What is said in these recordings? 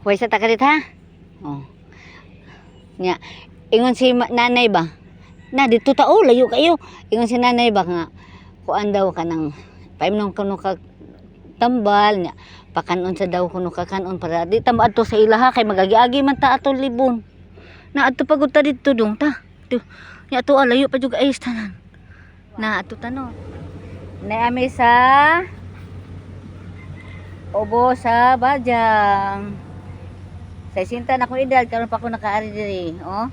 Huwag sa takalit ha. Oh. Nga. Ingon si nanay ba? Na, dito tao, layo kayo. Ingon si nanay ba nga, kuan daw ka ng, paimnong kuno ka tambal, nga, pakanon sa daw kuno ka kanon para di tamba ato sa ilaha, kay magagi-agi man ta ato libon. Na, ato pagod ta dito dong ta. Nga ato, layo pa juga ayos tanan. Na, ato tanong. Naami sa Obo sa Bajang. Sa sinta na ko edad, karon pa ko nakaari diri, oh.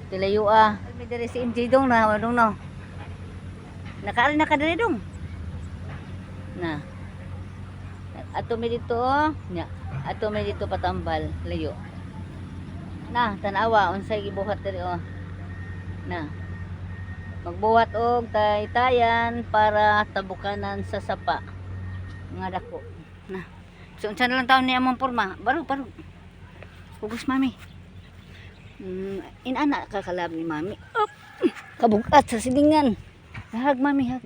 Tilayo ah. May diri si MJ dong na, dong no. Nakaari na ka diri dong. Na. Ato mi dito, oh. Nya. Ato mi dito patambal, layo. Na, tanawa unsay gibuhat diri, oh. Na. Magbuhat og taytayan para tabukanan sa sapa. Nga dako. Na. So unsa na lang taon ni among porma? Barog. Hugus mami. Inana kakalab ni mami. Up. Kabugat sa silingan. Hag mami, hag.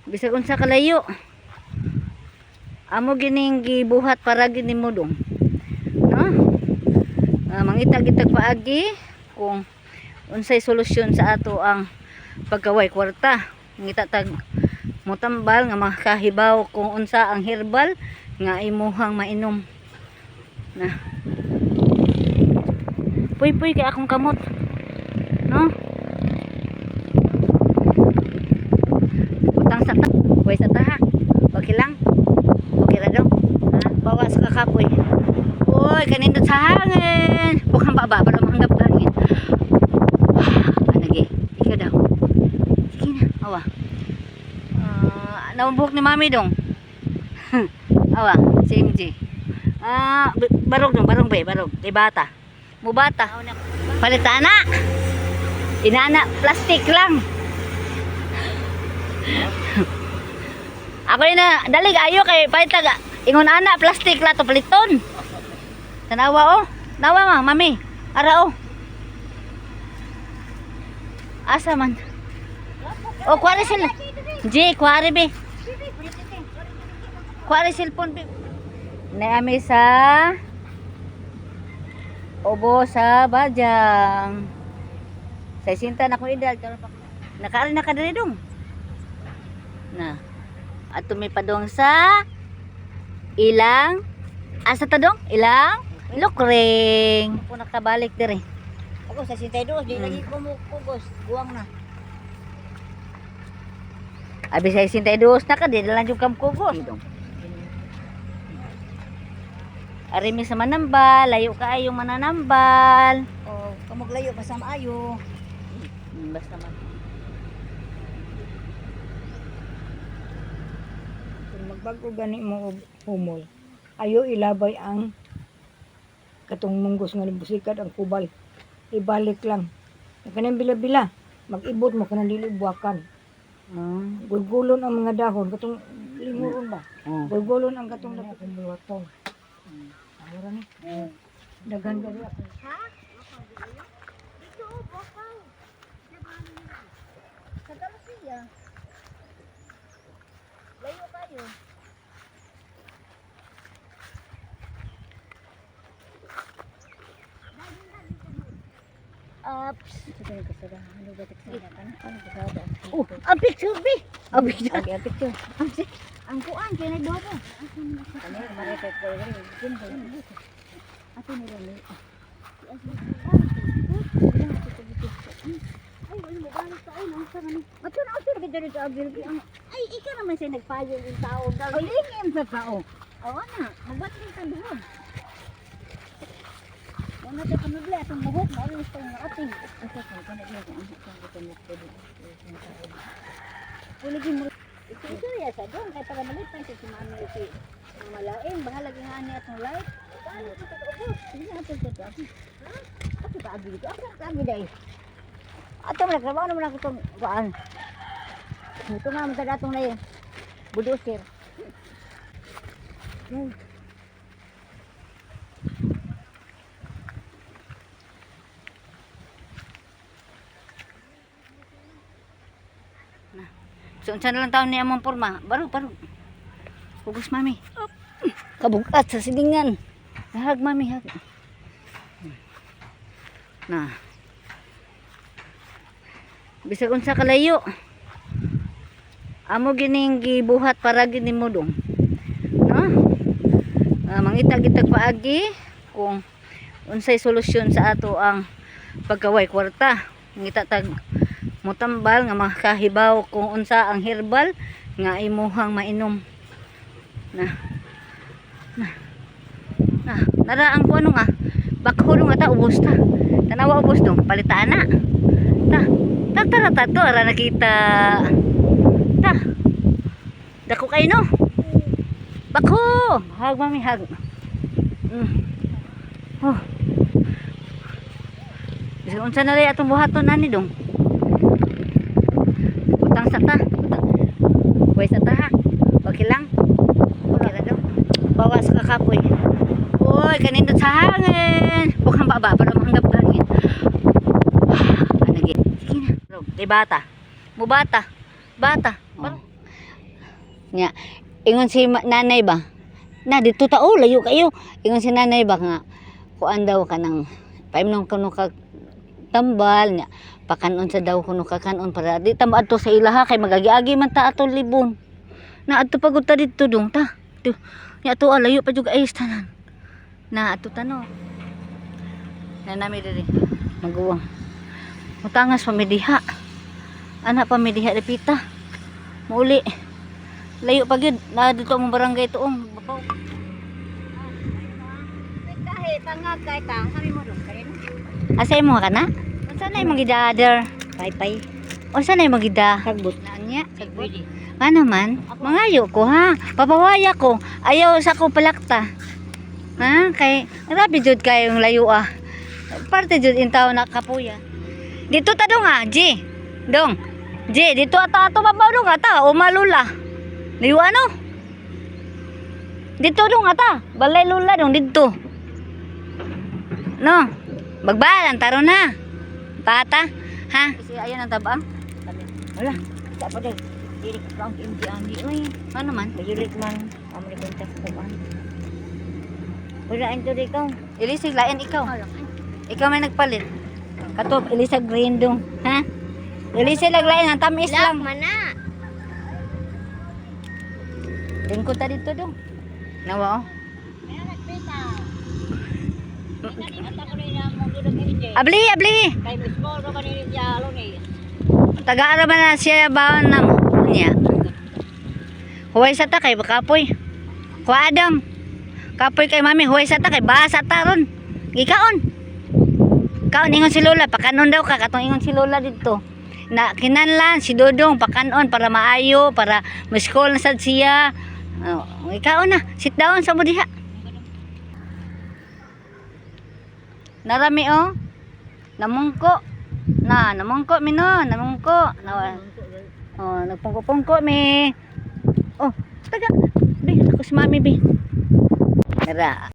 Bisag unsa kalayo. Amo gining gibuhat para gini mo dong. No? Mangita-gitag paagi kung unsay solusyon sa ato ang pagkaway kwarta. Ngita tag motambal nga makahibaw kung unsa ang herbal nga imuhang mainom. Na. Puy kay akong kamot. No? Utang sa ta. Huwag sa ta ha. Okay lang. Okay ra daw. Bawa sa kakapoy. Uy, kanindot sa hangin. Bukang baba para mahanggap ka hangin. Anagi. Ikaw daw. Sige na. Awa. Nabubuhok ni mami dong. Awa. Si MJ. Barog dong. Barog. Kay bata. Mubata. Palita na. Inana. Plastic lang. Ako na. Dalig ayo kay palita. Ingon ana. Plastic la to paliton. Tanawa oh. Nawa mami. Ara oh. Asa man. Oh, kuwari sila. Kuwari be. Kuwari cellphone be. Naami sa Obo sa Bajang. Sa sinta na ko edad. Nakaari na ka diri dong. Na. At tumipadong sa ilang asa ta dong? Ilang lukring. Po nakabalik diri. Ako sa 62, di lagi ko mukugos. Buwang na. Abi sa 62 na ka, di lang yung kamkugos. Ari mi sa manambal, layo kaayo mananambal. O, kamuglayo pa sa maayo. Basta man. Kung magbago gani mo og humol, ayo ilabay ang katong munggos nga busikat ang kubal. Ibalik lang. Kanang bila-bila, mag-ibot mo kanang dili buwakan. Gulgulon ang mga dahon katong linguron ba? Gulgulon ang katong buwaton. Ara ni. Dagan gani ako. Ha? Dito buwakaw. Sa Galacia. Layo kayo. Ups. Sige ka sada. Ano ba tek sada kan? Ano ba sada? Oh, ang picture be. Ang picture. Ang picture. Ang kuan kay nagduha ko. Kani marepet ko rin. Gimbo. Ato ni Rami. Ay, wala mo balik sa ay nang sa kani. Ato na ato gid diri sa abil. Ay, ikaw naman say nagpayo yung tao. Ay, ingim sa tao. Awa na, magbalik ka doon. Ano ta kanudla atong buhok mo alis tong ating. Asa ko kanudla ko ang Puligi mo. Ito ya sa doon kay para malitan si mami si malain bahala gi ani atong light. Ano to ubos? Sige ato to. Ha? Ato ta abi dito. Asa ta abi dai? Ato man trabaho naman ako tong kuan. Ito na man datong na budoser. So unsa na lang taon ni among porma? Barog. Hugus mami. Up. kabugat sa silingan. Hag mami hag. Na. Bisag unsa kalayo. Amo gining gibuhat para gini mo dong. No? Mangita-gitag paagi kung unsay solusyon sa ato ang pagkaway kwarta. Ngita tag mutambal nga makahibaw kung unsa ang herbal nga imuhang mainom. Nara ang kuno nga bakho nga ta ubos ta. Tanawa ubos dong palitaan na. Tara to ara nakita. Ta. Dako kay no. Bakho. Hag mami hag. Oh. Bisag unsa na lay atong buhaton ani dong. Utang sa ta. Way sa ta ha. Okay lang. Okay ra daw. Bawas ka kapoy. Oy, kanindot sa hangin. Bukang baba para mahanggap hangin. Anagi. Sige na. Kay bata. Mubata. Bata. Nya, ingon si nanay ba? Na dito tao layo kayo. Ingon si nanay ba nga kuan daw kanang paimnon kuno ka tambal nya pakanon sa daw kuno ka kanon para di ta maadto sa ilaha kay magagi-agi man ta atong libon. Na adto pagud ta dito dong ta. Nya to layo pa jud ayos tanan. Na ato tano. Na nami diri maguwang. Mutangas pamidiha. Anak pamidiha dipita. Muuli. Layo pa gyud na dito ang barangay tuong babaw. Kahe pangag kay ta, sabi mo dong kay. Asay mo kana? Unsa na imong gidader? Pay. Unsa na imong gida? Sagbot na niya. Sagbot. Ano man? Mangayo ko ha. Papawaya ko. Ayaw sa ko palakta. Ha? Kay grabe jud kayong layo ah. Parte jud intaw na kapuya. Dito ta dong ha, G. Dong. G, dito ato babaw dong ata o malula. Layo ano? Dito dong ata. Balay lula dong dito. No. Magbalan taro na. Bata, ha? Kasi ayan ang tabang. Wala. Dapat dai. Dili ka ang imdi oy. Ano man? Majulit man. Amo ni kontak sa tabang. Wala ento ikaw. Ilisig lain ikaw. Ikaw may nagpalit. Kato ilisag green dong, ha? Ilisig laglain ang tamis lang. Mana? Lingkod ta dito dong. Nawa oh. Abli. Kay mismo ro kanini dia alo ni. Taga-ara man na siya baon na mo niya. Huway sa ta kay kapoy. Kuha Adam. Kapoy kay mami huway sa ta kay basa ta ron. Gikaon. Kaon ingon si Lola pakanon daw ka katong ingon si Lola dito. Na kinanlan si Dodong pakanon para maayo para ma-school na sad siya. Ikaon na, sit down sa budiha. Narami oh. Namungko. Namungko mi no, namungko. Oh, nagpungko-pungko mi. Oh, taga. Bi, ako si Mami bi. Tara.